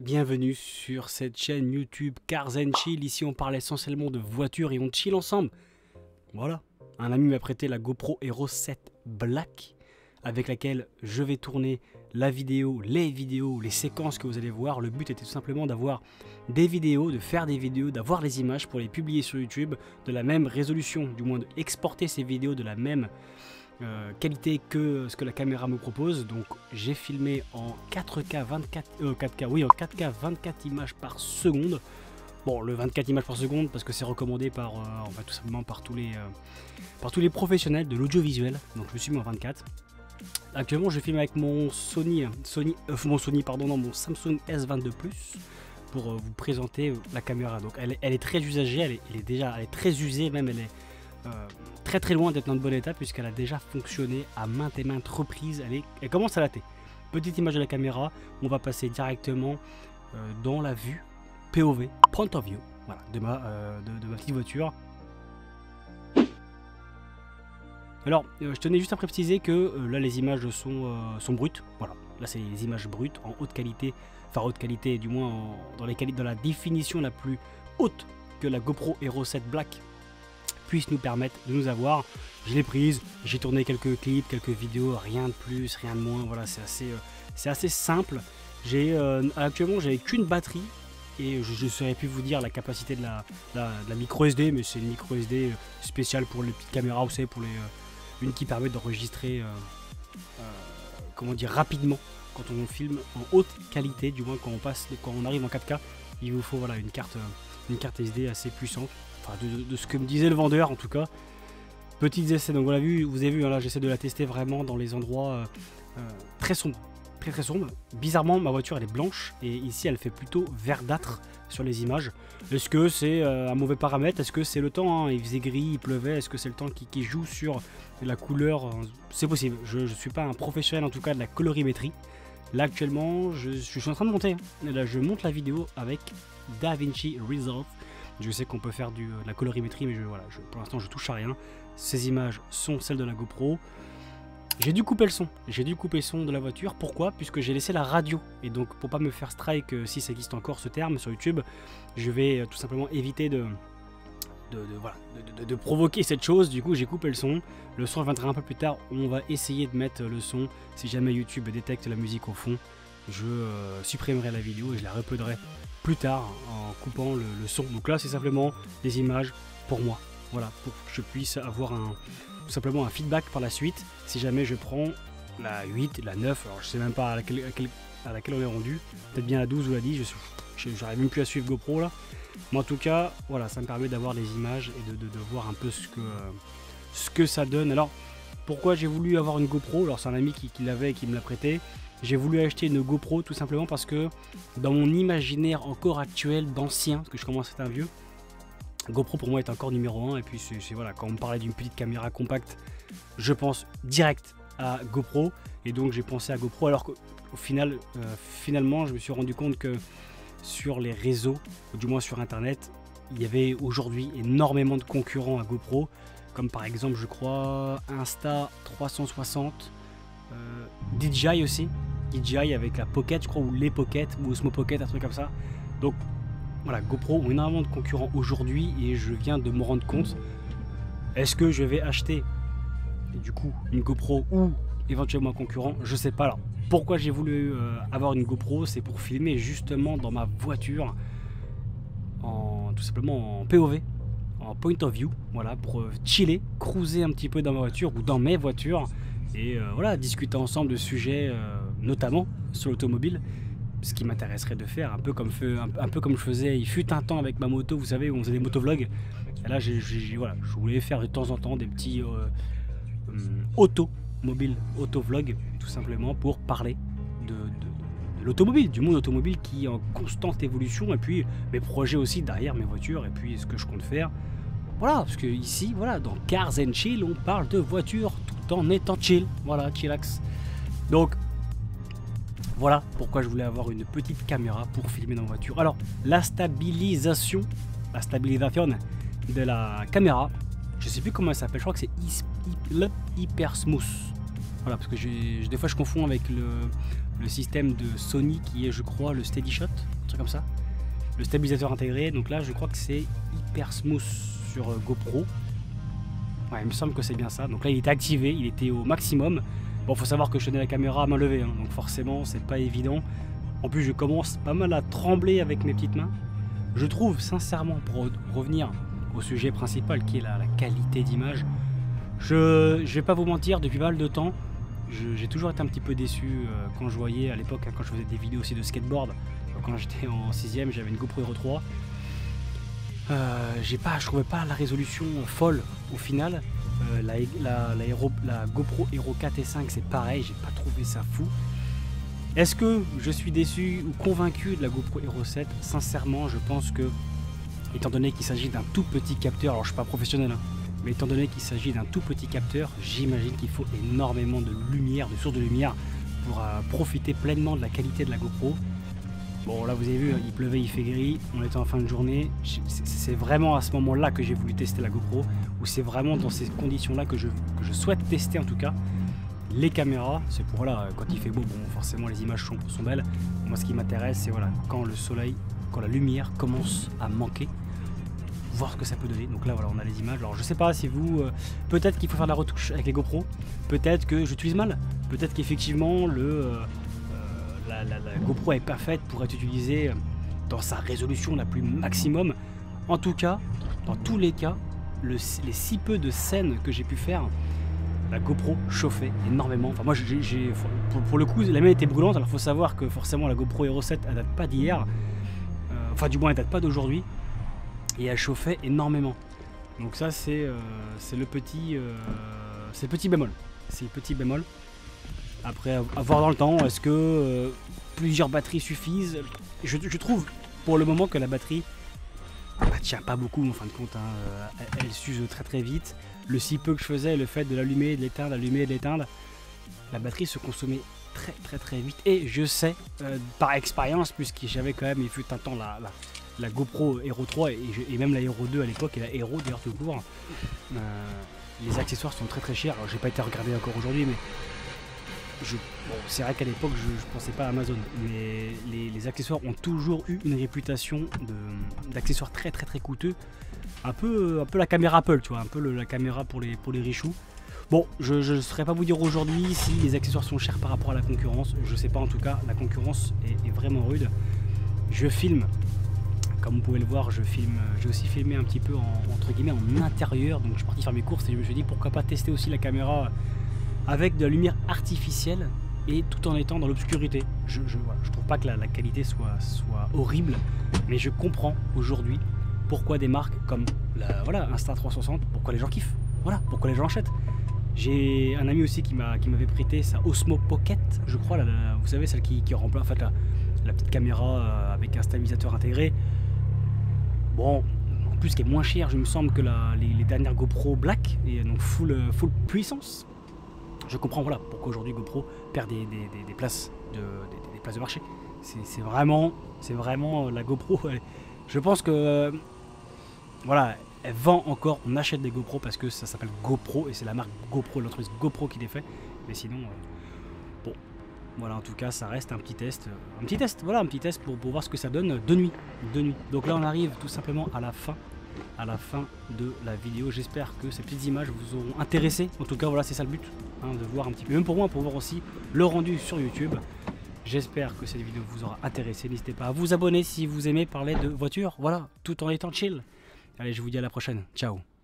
Bienvenue sur cette chaîne YouTube Cars and Chill. Ici on parle essentiellement de voitures et on chill ensemble. Voilà, un ami m'a prêté la GoPro Hero 7 Black avec laquelle je vais tourner la vidéo, les séquences que vous allez voir. Le but était tout simplement d'avoir des vidéos, de faire des vidéos, d'avoir les images pour les publier sur YouTube de la même résolution, du moins d'exporter ces vidéos de la même qualité que ce que la caméra me propose. Donc j'ai filmé en 4K 24 images par seconde. Bon, le 24 images par seconde parce que c'est recommandé par tout simplement par tous les professionnels de l'audiovisuel. Donc je me suis mis en 24. Actuellement je filme avec mon Samsung S22 Plus pour vous présenter la caméra. Donc elle est très usagée, elle est très usée, même elle est très loin d'être dans de bon état puisqu'elle a déjà fonctionné à maintes et maintes reprises. Elle commence à dater. Petite image de la caméra, on va passer directement dans la vue POV, point of view, voilà, de ma petite voiture. Alors, je tenais juste à préciser que là les images sont brutes. Voilà, là c'est les images brutes en haute qualité, enfin haute qualité, du moins dans la définition la plus haute que la GoPro Hero 7 Black puisse nous permettre de nous avoir. Je l'ai prise, j'ai tourné quelques clips, quelques vidéos, rien de plus, rien de moins. Voilà, c'est assez simple. Actuellement j'avais qu'une batterie et je ne saurais plus vous dire la capacité de la micro SD, mais c'est une micro SD spéciale pour les petites caméras, vous savez, pour une qui permet d'enregistrer comment dire, rapidement quand on filme en haute qualité, du moins quand on arrive en 4K, il vous faut voilà une carte SD assez puissante. Enfin, de ce que me disait le vendeur en tout cas. Petits essais, donc vous avez vu, hein, là j'essaie de la tester vraiment dans les endroits très sombres. Très sombre. Bizarrement ma voiture elle est blanche et ici elle fait plutôt verdâtre sur les images. Est-ce que c'est un mauvais paramètre? Est-ce que c'est le temps, hein? Il faisait gris, il pleuvait, est-ce que c'est le temps qui joue sur la couleur? C'est possible, je ne suis pas un professionnel en tout cas de la colorimétrie. Là actuellement je suis en train de monter, là je monte la vidéo avec DaVinci Resolve. Je sais qu'on peut faire de la colorimétrie, mais pour l'instant je touche à rien. Ces images sont celles de la GoPro. J'ai dû couper le son de la voiture. Pourquoi? Puisque j'ai laissé la radio. Et donc pour pas me faire strike, si ça existe encore ce terme sur YouTube, je vais tout simplement éviter de provoquer cette chose. Du coup j'ai coupé le son. Le son viendra un peu plus tard. On va essayer de mettre le son. Si jamais YouTube détecte la musique au fond, je supprimerai la vidéo et je la uploaderai plus tard en coupant le son. Donc là c'est simplement des images pour moi. Voilà, pour que je puisse avoir tout simplement un feedback par la suite. Si jamais je prends la 8, la 9, alors je sais même pas à laquelle on est rendu, peut-être bien la 12 ou la 10, j'arrive même plus à suivre GoPro là. Mais en tout cas, voilà, ça me permet d'avoir des images et de voir un peu ce que ça donne. Alors, pourquoi j'ai voulu avoir une GoPro? Alors c'est un ami qui l'avait et qui me l'a prêté. J'ai voulu acheter une GoPro tout simplement parce que dans mon imaginaire encore actuel d'ancien, parce que je commence à être un vieux, GoPro pour moi est encore numéro 1. Et puis voilà, quand on me parlait d'une petite caméra compacte, je pense direct à GoPro. Et donc j'ai pensé à GoPro alors qu'au final, finalement je me suis rendu compte que sur les réseaux, ou du moins sur internet, il y avait aujourd'hui énormément de concurrents à GoPro, comme par exemple je crois Insta360, DJI aussi, DJI avec la Pocket je crois, ou les Pocket, ou Osmo Pocket, un truc comme ça. Donc voilà, GoPro ont énormément de concurrents aujourd'hui et je viens de me rendre compte. Est-ce que je vais acheter du coup une GoPro ou éventuellement un concurrent? Je sais pas. Alors pourquoi j'ai voulu avoir une GoPro, c'est pour filmer justement dans ma voiture tout simplement en POV, en point of view, voilà, pour chiller, cruiser un petit peu dans ma voiture ou dans mes voitures et voilà, discuter ensemble de sujets notamment sur l'automobile. Ce qui m'intéresserait de faire, un peu comme je faisais, il fut un temps avec ma moto, vous savez, où on faisait des motovlogs. Et là, voilà, je voulais faire de temps en temps des petits autovlogs, tout simplement pour parler de l'automobile, du monde automobile qui est en constante évolution, et puis mes projets aussi derrière mes voitures, et puis ce que je compte faire. Voilà, parce que ici, voilà, dans Cars and Chill, on parle de voitures tout en étant chill. Voilà, chillax. Donc, voilà pourquoi je voulais avoir une petite caméra pour filmer dans la voiture. Alors, la stabilisation de la caméra, je sais plus comment elle s'appelle, je crois que c'est Hyper Smooth. Voilà, parce que des fois je confonds avec le système de Sony qui est je crois le Steady Shot, un truc comme ça, le stabilisateur intégré. Donc là je crois que c'est hyper smooth sur GoPro. Ouais, il me semble que c'est bien ça. Donc là il était activé, il était au maximum. Bon, faut savoir que je tenais la caméra à main levée, hein, donc forcément c'est pas évident. En plus je commence pas mal à trembler avec mes petites mains. Je trouve sincèrement, pour revenir au sujet principal qui est la qualité d'image, je vais pas vous mentir, depuis pas mal de temps, j'ai toujours été un petit peu déçu quand je voyais à l'époque, quand je faisais des vidéos aussi de skateboard. Quand j'étais en 6ème, j'avais une GoPro Hero 3. Je trouvais pas la résolution folle au final. La GoPro Hero 4 et 5 c'est pareil, j'ai pas trouvé ça fou. Est-ce que je suis déçu ou convaincu de la GoPro Hero 7? Sincèrement je pense que, étant donné qu'il s'agit d'un tout petit capteur, alors je suis pas professionnel hein, mais étant donné qu'il s'agit d'un tout petit capteur, j'imagine qu'il faut énormément de lumière, de sources de lumière pour profiter pleinement de la qualité de la GoPro. Bon là vous avez vu, il pleuvait, il fait gris, on était en fin de journée, c'est vraiment à ce moment là que j'ai voulu tester la GoPro, ou c'est vraiment dans ces conditions là que je souhaite tester en tout cas. Les caméras, c'est pour voilà, quand il fait beau, bon forcément les images sont belles, moi ce qui m'intéresse c'est voilà, quand le soleil, quand la lumière commence à manquer, voir ce que ça peut donner. Donc là voilà, on a les images. Alors je sais pas si vous, peut-être qu'il faut faire de la retouche avec les GoPro, peut-être que j'utilise mal, peut-être qu'effectivement la GoPro est pas faite pour être utilisée dans sa résolution la plus maximum. En tout cas, dans tous les cas, les si peu de scènes que j'ai pu faire, la GoPro chauffait énormément. Enfin moi pour le coup la mienne était brûlante. Alors faut savoir que forcément la GoPro Hero 7 elle date pas d'hier, enfin du moins elle date pas d'aujourd'hui, et elle chauffait énormément. Donc ça c'est le petit bémol. C'est le petit bémol. Après à voir dans le temps, est-ce que plusieurs batteries suffisent? Je trouve pour le moment que la batterie tient pas beaucoup en fin de compte, hein. Elle s'use très très vite. Le si peu que je faisais, le fait de l'allumer, de l'éteindre, allumer et de l'éteindre, la batterie se consommait très très très vite. Et je sais par expérience, puisque j'avais quand même, il fut un temps la GoPro Hero 3 et même la Hero 2 à l'époque, et la Hero d'ailleurs tout court, les accessoires sont très très chers. Alors j'ai pas été regardé encore aujourd'hui, mais bon, c'est vrai qu'à l'époque je pensais pas à Amazon, mais les accessoires ont toujours eu une réputation d'accessoires très très très coûteux, un peu la caméra Apple, tu vois, un peu la caméra pour les richoux. Bon, je ne saurais pas vous dire aujourd'hui si les accessoires sont chers par rapport à la concurrence, je sais pas, en tout cas la concurrence est vraiment rude. Je filme, comme vous pouvez le voir, j'ai aussi filmé un petit peu entre guillemets en intérieur, donc je suis parti faire mes courses et je me suis dit pourquoi pas tester aussi la caméra avec de la lumière artificielle et tout en étant dans l'obscurité. Je trouve pas que la qualité soit horrible, mais je comprends aujourd'hui pourquoi des marques comme Insta360, pourquoi les gens kiffent, voilà, pourquoi les gens achètent. J'ai un ami aussi qui m'avait prêté sa Osmo Pocket, je crois, vous savez, celle qui remplace en fait la petite caméra avec un stabilisateur intégré. Bon, en plus qui est moins cher, je me semble que les dernières GoPro Black, et donc full puissance. Je comprends voilà pourquoi aujourd'hui GoPro perd des places de marché. C'est vraiment la GoPro. Je pense que voilà, elle vend encore. On achète des GoPro parce que ça s'appelle GoPro et c'est la marque GoPro, l'entreprise GoPro qui les fait. Mais sinon, bon, voilà, en tout cas, ça reste un petit test, voilà, un petit test pour voir ce que ça donne de nuit. Donc là, on arrive tout simplement à la fin de la vidéo. J'espère que ces petites images vous auront intéressé. En tout cas voilà, c'est ça le but, hein, de voir un petit peu, même pour moi, pour voir aussi le rendu sur YouTube. J'espère que cette vidéo vous aura intéressé. N'hésitez pas à vous abonner si vous aimez parler de voiture, voilà, tout en étant chill. Allez, je vous dis à la prochaine, ciao.